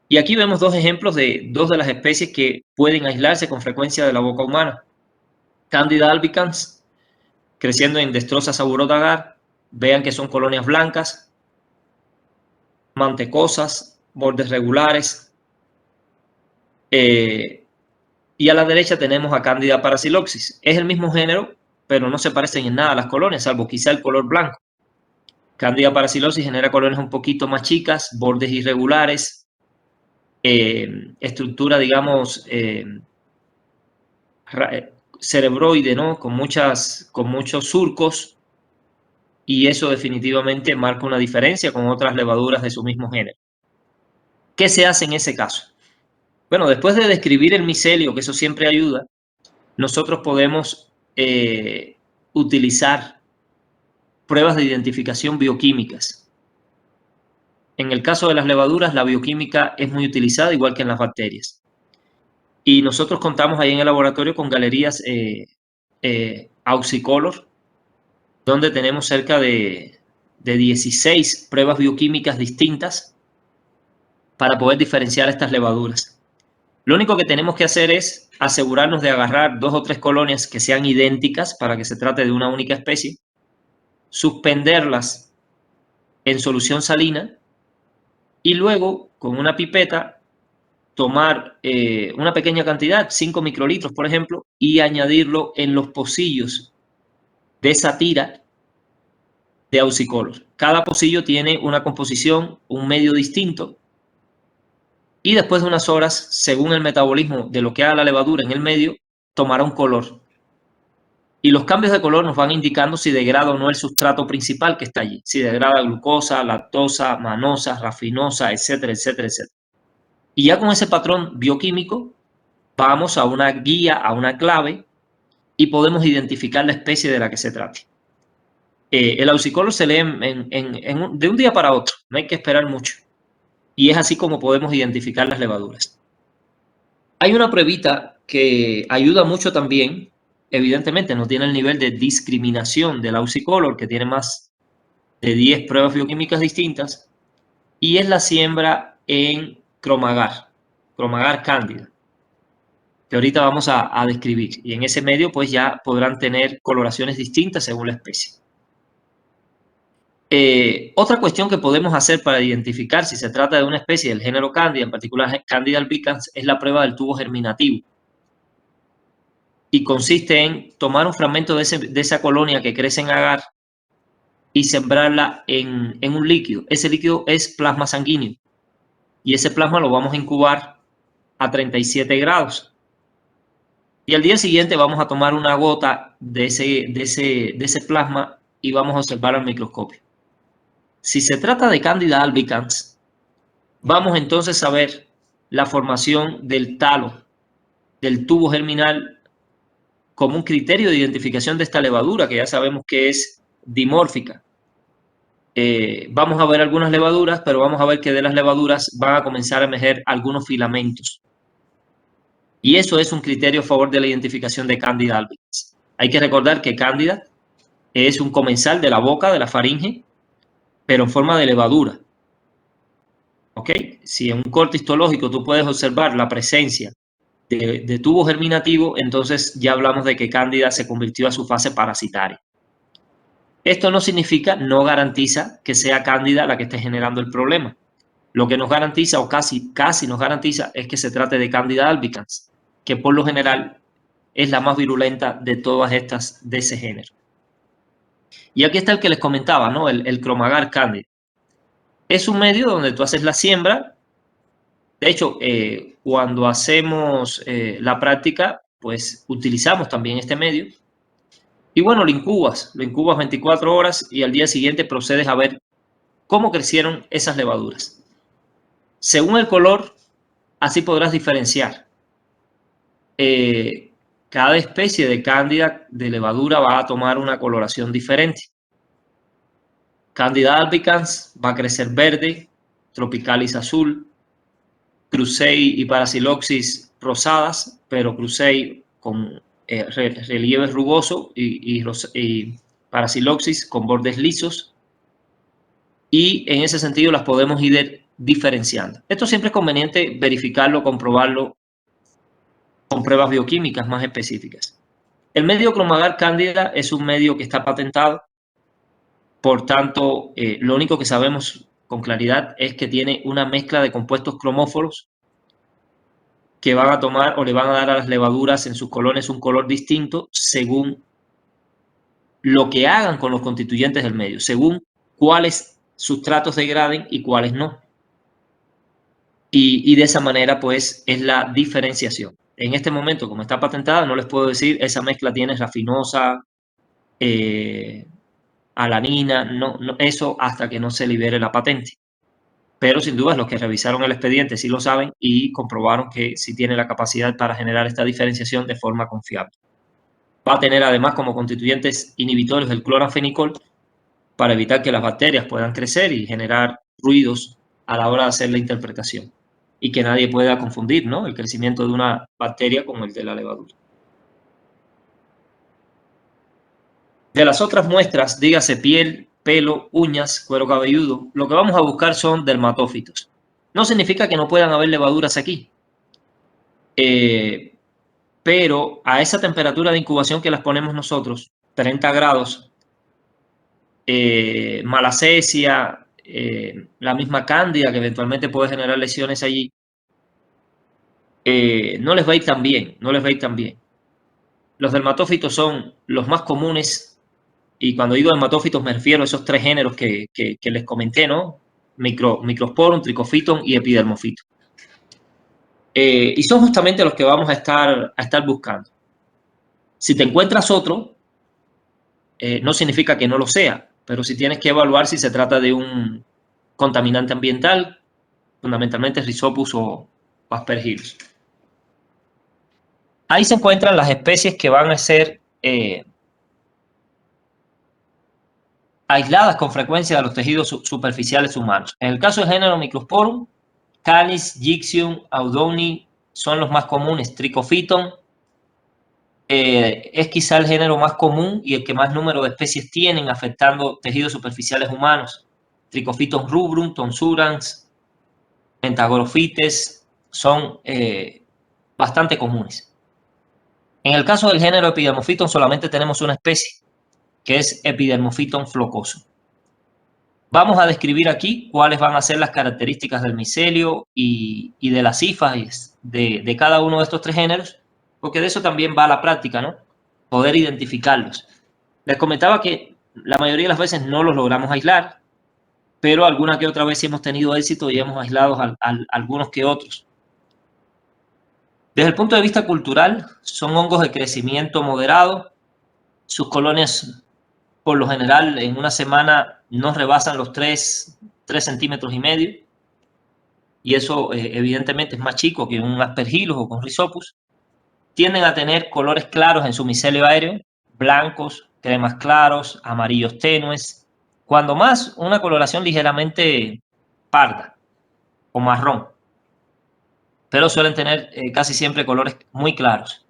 Y aquí vemos dos ejemplos de dos de las especies que pueden aislarse con frecuencia de la boca humana. Candida albicans, creciendo en Destroza saburot agar. Vean que son colonias blancas, mantecosas, bordes regulares. Y a la derecha tenemos a Candida parasilopsis. Es el mismo género, pero no se parecen en nada a las colonias, salvo quizá el color blanco. Candida parasilopsis genera colonias un poquito más chicas, bordes irregulares, estructura, digamos, cerebroide, ¿no? Con muchos surcos, y eso definitivamente marca una diferencia con otras levaduras de su mismo género. ¿Qué se hace en ese caso? Bueno, después de describir el micelio, que eso siempre ayuda, nosotros podemos utilizar pruebas de identificación bioquímicas. En el caso de las levaduras, la bioquímica es muy utilizada, igual que en las bacterias. Y nosotros contamos ahí en el laboratorio con galerías Auxicolor, donde tenemos cerca de 16 pruebas bioquímicas distintas para poder diferenciar estas levaduras. Lo único que tenemos que hacer es asegurarnos de agarrar 2 o 3 colonias que sean idénticas para que se trate de una única especie, suspenderlas en solución salina y luego con una pipeta tomar una pequeña cantidad, 5 microlitros por ejemplo, y añadirlo en los pocillos de esa tira de aucicolor. Cada pocillo tiene una composición, un medio distinto, y después de unas horas, según el metabolismo de lo que haga la levadura en el medio, tomará un color. Y los cambios de color nos van indicando si degrada o no el sustrato principal que está allí, si degrada glucosa, lactosa, manosa, rafinosa, etcétera, etcétera, etcétera. Y ya con ese patrón bioquímico vamos a una guía, a una clave, y podemos identificar la especie de la que se trate. El aucicolor se lee de un día para otro, no hay que esperar mucho. Y es así como podemos identificar las levaduras. Hay una pruebita que ayuda mucho también, evidentemente no tiene el nivel de discriminación del aucicolor, que tiene más de 10 pruebas bioquímicas distintas, y es la siembra en cromagar cándida, que ahorita vamos a describir. Y en ese medio pues ya podrán tener coloraciones distintas según la especie. Otra cuestión que podemos hacer para identificar si se trata de una especie del género Candida, en particular Candida albicans, es la prueba del tubo germinativo. Y consiste en tomar un fragmento de esa colonia que crece en agar y sembrarla en un líquido. Ese líquido es plasma sanguíneo. Y ese plasma lo vamos a incubar a 37 grados. Y al día siguiente vamos a tomar una gota de ese plasma y vamos a observar al microscopio. Si se trata de Candida albicans, vamos entonces a ver la formación del talo, del tubo germinal, como un criterio de identificación de esta levadura, que ya sabemos que es dimórfica. Vamos a ver algunas levaduras, pero vamos a ver que de las levaduras van a comenzar a emerger algunos filamentos. Y eso es un criterio a favor de la identificación de Candida albicans. Hay que recordar que Candida es un comensal de la boca, de la faringe, pero en forma de levadura. ¿Ok? Si en un corte histológico tú puedes observar la presencia de tubo germinativo, entonces ya hablamos de que Candida se convirtió a su fase parasitaria. Esto no significa, no garantiza que sea Candida la que esté generando el problema. Lo que nos garantiza, o casi nos garantiza, es que se trate de Candida albicans, que por lo general es la más virulenta de todas estas de ese género. Y aquí está el que les comentaba, ¿no? El cromagar cándida. Es un medio donde tú haces la siembra. De hecho, cuando hacemos la práctica, pues utilizamos también este medio. Y bueno, lo incubas 24 horas y al día siguiente procedes a ver cómo crecieron esas levaduras. Según el color, así podrás diferenciar. Cada especie de cándida de levadura va a tomar una coloración diferente. Candida albicans va a crecer verde, tropicalis azul, Krusei y Parasyloxis rosadas, pero Krusei con relieve rugoso y Parasyloxis con bordes lisos. Y en ese sentido las podemos ir diferenciando. Esto siempre es conveniente verificarlo, comprobarlo con pruebas bioquímicas más específicas. El medio cromagar cándida es un medio que está patentado. Por tanto, lo único que sabemos con claridad es que tiene una mezcla de compuestos cromóforos que van a tomar o le van a dar a las levaduras en sus colonias un color distinto según lo que hagan con los constituyentes del medio, según cuáles sustratos degraden y cuáles no. Y de esa manera, pues, es la diferenciación. En este momento, como está patentada, no les puedo decir esa mezcla tiene rafinosa, alanina, no, eso hasta que no se libere la patente. Pero sin duda los que revisaron el expediente sí lo saben y comprobaron que sí tiene la capacidad para generar esta diferenciación de forma confiable. Va a tener además como constituyentes inhibitores del cloranfenicol para evitar que las bacterias puedan crecer y generar ruidos a la hora de hacer la interpretación y que nadie pueda confundir, ¿no?, el crecimiento de una bacteria con el de la levadura. De las otras muestras, dígase piel, pelo, uñas, cuero cabelludo, lo que vamos a buscar son dermatófitos. No significa que no puedan haber levaduras aquí, pero a esa temperatura de incubación que las ponemos nosotros, 30 grados, malacesia, la misma cándida que eventualmente puede generar lesiones allí, no les va a ir tan bien, no les va a ir tan bien. Los dermatófitos son los más comunes, y cuando digo dermatófitos me refiero a esos 3 géneros que les comenté, ¿no? Microsporum, Trichophyton y Epidermophyton. Y son justamente los que vamos a estar buscando. Si te encuentras otro, no significa que no lo sea, pero si tienes que evaluar si se trata de un contaminante ambiental, fundamentalmente Rhizopus o Aspergillus. Ahí se encuentran las especies que van a ser aisladas con frecuencia de los tejidos superficiales humanos. En el caso del género Microsporum, Canis, Jixium, Audoni son los más comunes. Trichophyton es quizá el género más común y el que más número de especies tienen afectando tejidos superficiales humanos. Trichophyton rubrum, Tonsurans, Pentagoraphites son bastante comunes. En el caso del género Epidermophyton solamente tenemos una especie, que es Epidermophyton flocoso. Vamos a describir aquí cuáles van a ser las características del micelio y de las hifas de cada uno de estos 3 géneros, porque de eso también va la práctica, ¿no? Poder identificarlos. Les comentaba que la mayoría de las veces no los logramos aislar, pero alguna que otra vez sí hemos tenido éxito y hemos aislado algunos que otros. Desde el punto de vista cultural, son hongos de crecimiento moderado. Sus colonias, por lo general, en una semana no rebasan los 3 centímetros y medio. Y eso, evidentemente, es más chico que un Aspergillus o con Rhizopus. Tienden a tener colores claros en su micelio aéreo, blancos, cremas claros, amarillos tenues. Cuando más, una coloración ligeramente parda o marrón. Pero suelen tener casi siempre colores muy claros.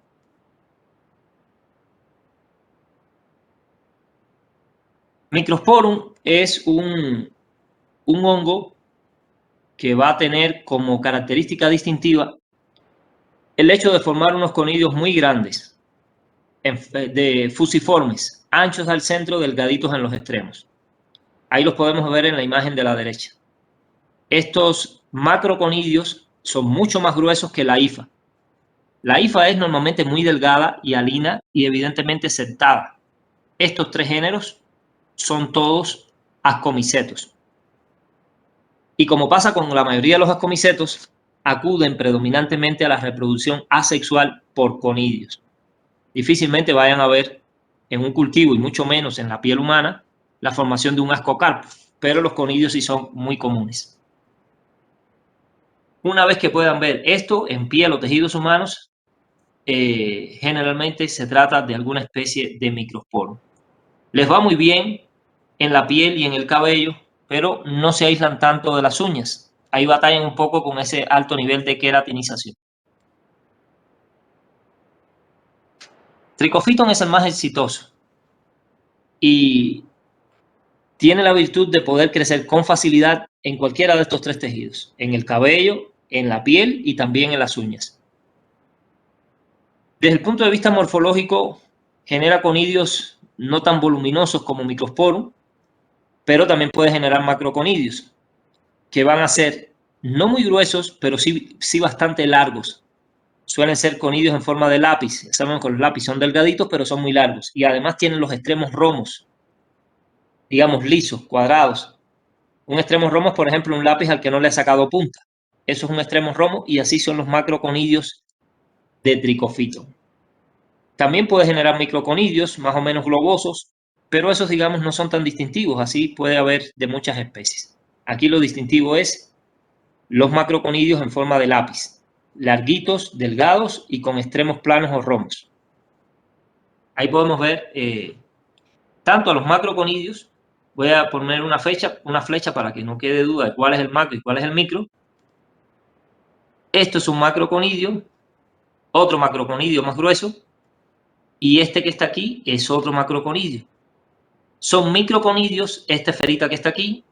Microsporum es un hongo que va a tener como característica distintiva el hecho de formar unos conidios muy grandes, fusiformes, anchos al centro, delgaditos en los extremos. Ahí los podemos ver en la imagen de la derecha. Estos macroconidios son mucho más gruesos que la hifa. La hifa es normalmente muy delgada y alina y evidentemente sentada. Estos 3 géneros son todos ascomicetos. Y como pasa con la mayoría de los ascomicetos, acuden predominantemente a la reproducción asexual por conidios. Difícilmente vayan a ver en un cultivo y mucho menos en la piel humana la formación de un ascocarpo, pero los conidios sí son muy comunes. Una vez que puedan ver esto en piel o tejidos humanos, generalmente se trata de alguna especie de microsporum. Les va muy bien en la piel y en el cabello, pero no se aíslan tanto de las uñas. Ahí batallan un poco con ese alto nivel de queratinización. Trichophyton es el más exitoso y tiene la virtud de poder crecer con facilidad en cualquiera de estos 3 tejidos, en el cabello, en la piel y también en las uñas. Desde el punto de vista morfológico, genera conidios no tan voluminosos como Microsporum, pero también puede generar macroconidios, que van a ser no muy gruesos, pero sí bastante largos. Suelen ser conidios en forma de lápiz. Sabemos que los lápices son delgaditos, pero son muy largos. Y además tienen los extremos romos, digamos lisos, cuadrados. Un extremo romo es, por ejemplo, un lápiz al que no le ha sacado punta. Eso es un extremo romo y así son los macroconidios de Trichophyton. También puede generar microconidios más o menos globosos, pero esos, digamos, no son tan distintivos. Así puede haber de muchas especies. Aquí lo distintivo es los macroconidios en forma de lápiz, larguitos, delgados y con extremos planos o romos. Ahí podemos ver tanto a los macroconidios. Voy a poner una flecha para que no quede duda de cuál es el macro y cuál es el micro. Esto es un macroconidio, otro macroconidio más grueso, y este que está aquí es otro macroconidio. Son microconidios, esta esferita que está aquí,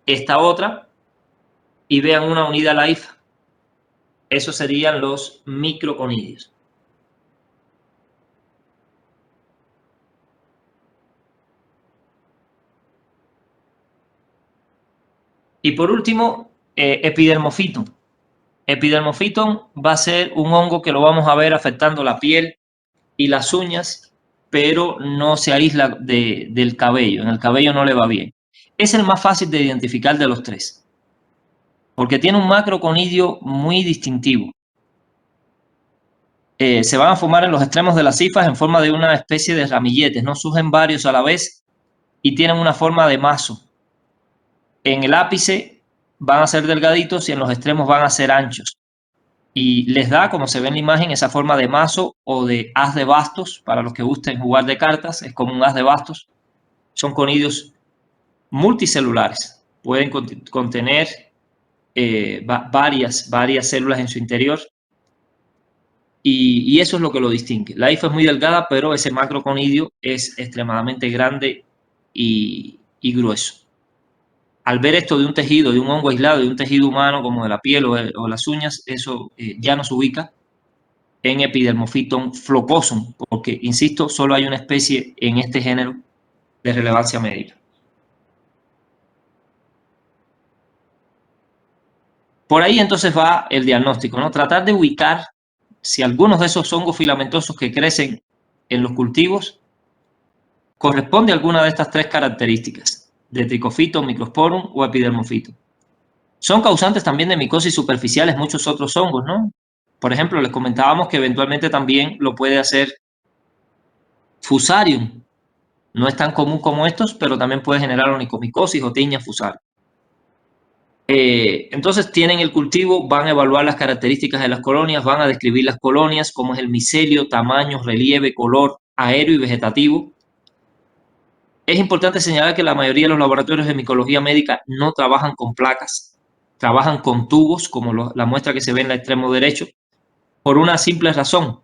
esta otra, y vean una unida a la hija. Esos serían los microconidios. Y por último, epidermophyton. Epidermophyton va a ser un hongo que lo vamos a ver afectando la piel y las uñas, pero no se aísla del cabello. En el cabello no le va bien. Es el más fácil de identificar de los tres, porque tiene un macroconidio muy distintivo. Se van a formar en los extremos de las cifras en forma de una especie de ramilletes, no surgen varios a la vez y tienen una forma de mazo. En el ápice van a ser delgaditos y en los extremos van a ser anchos. Y les da, como se ve en la imagen, esa forma de mazo o de as de bastos. Para los que gusten jugar de cartas, es como un as de bastos. Son conidios multicelulares. Pueden contener varias células en su interior. Y eso es lo que lo distingue. La hifa es muy delgada, pero ese macroconidio es extremadamente grande y grueso. Al ver esto de un tejido, de un hongo aislado, de un tejido humano como de la piel o las uñas, eso ya nos ubica en Epidermophyton flocosum, porque, insisto, solo hay una especie en este género de relevancia médica. Por ahí entonces va el diagnóstico, ¿no? Tratar de ubicar si algunos de esos hongos filamentosos que crecen en los cultivos corresponde a alguna de estas tres características, de Trichophyton, Microsporum o Epidermophyton. Son causantes también de micosis superficiales muchos otros hongos, ¿no? Por ejemplo, les comentábamos que eventualmente también lo puede hacer Fusarium. No es tan común como estos, pero también puede generar onicomicosis o Tinea fusarium. Entonces tienen el cultivo, van a evaluar las características de las colonias, van a describir las colonias, cómo es el micelio, tamaño, relieve, color, aéreo y vegetativo. Es importante señalar que la mayoría de los laboratorios de micología médica no trabajan con placas, trabajan con tubos, como la muestra que se ve en el extremo derecho, por una simple razón.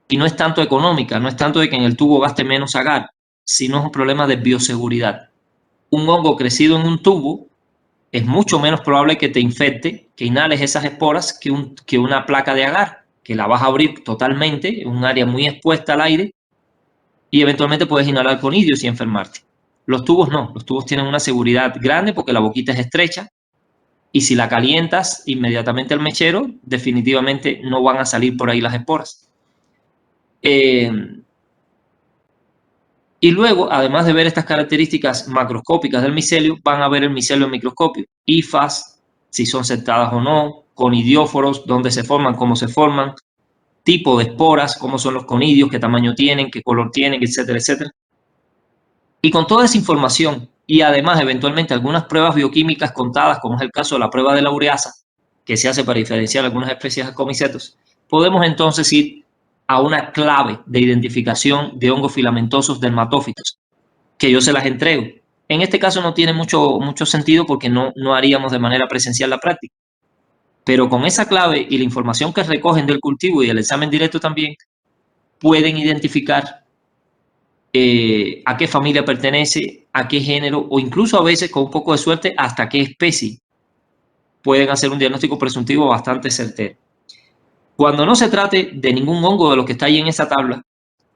Y no es tanto económica, no es tanto de que en el tubo gaste menos agar, sino es un problema de bioseguridad. Un hongo crecido en un tubo es mucho menos probable que te infecte, que inhales esas esporas, que una placa de agar, que la vas a abrir totalmente, en un área muy expuesta al aire, y eventualmente puedes inhalar conidios y enfermarte. Los tubos no, los tubos tienen una seguridad grande porque la boquita es estrecha, y si la calientas inmediatamente al mechero, definitivamente no van a salir por ahí las esporas. Y luego, además de ver estas características macroscópicas del micelio, van a ver el micelio en microscopio. Hifas, si son setadas o no, conidióforos, dónde se forman, cómo se forman, tipo de esporas, cómo son los conidios, qué tamaño tienen, qué color tienen, etcétera, etcétera. Y con toda esa información y además eventualmente algunas pruebas bioquímicas contadas, como es el caso de la prueba de la ureasa, que se hace para diferenciar algunas especies de comicetos, podemos entonces ir a una clave de identificación de hongos filamentosos dermatófitos, que yo se las entrego. En este caso no tiene mucho sentido porque no haríamos de manera presencial la práctica. Pero con esa clave y la información que recogen del cultivo y el examen directo también, pueden identificar a qué familia pertenece, a qué género, o incluso a veces, con un poco de suerte, hasta qué especie. Pueden hacer un diagnóstico presuntivo bastante certero. Cuando no se trate de ningún hongo de los que está ahí en esa tabla,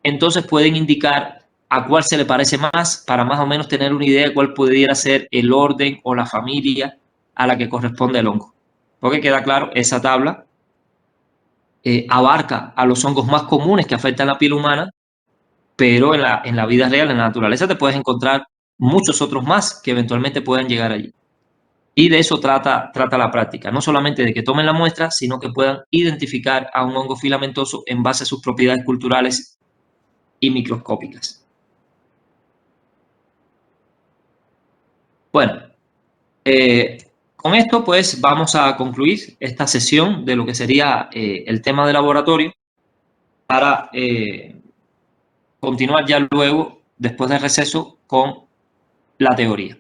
entonces pueden indicar a cuál se le parece más para más o menos tener una idea de cuál pudiera ser el orden o la familia a la que corresponde el hongo. Porque queda claro, esa tabla abarca a los hongos más comunes que afectan la piel humana, pero en la vida real, en la naturaleza, te puedes encontrar muchos otros más que eventualmente puedan llegar allí. Y de eso trata la práctica, no solamente de que tomen la muestra, sino que puedan identificar a un hongo filamentoso en base a sus propiedades culturales y microscópicas. Bueno, con esto pues vamos a concluir esta sesión de lo que sería el tema de laboratorio para continuar ya luego, después del receso, con la teoría.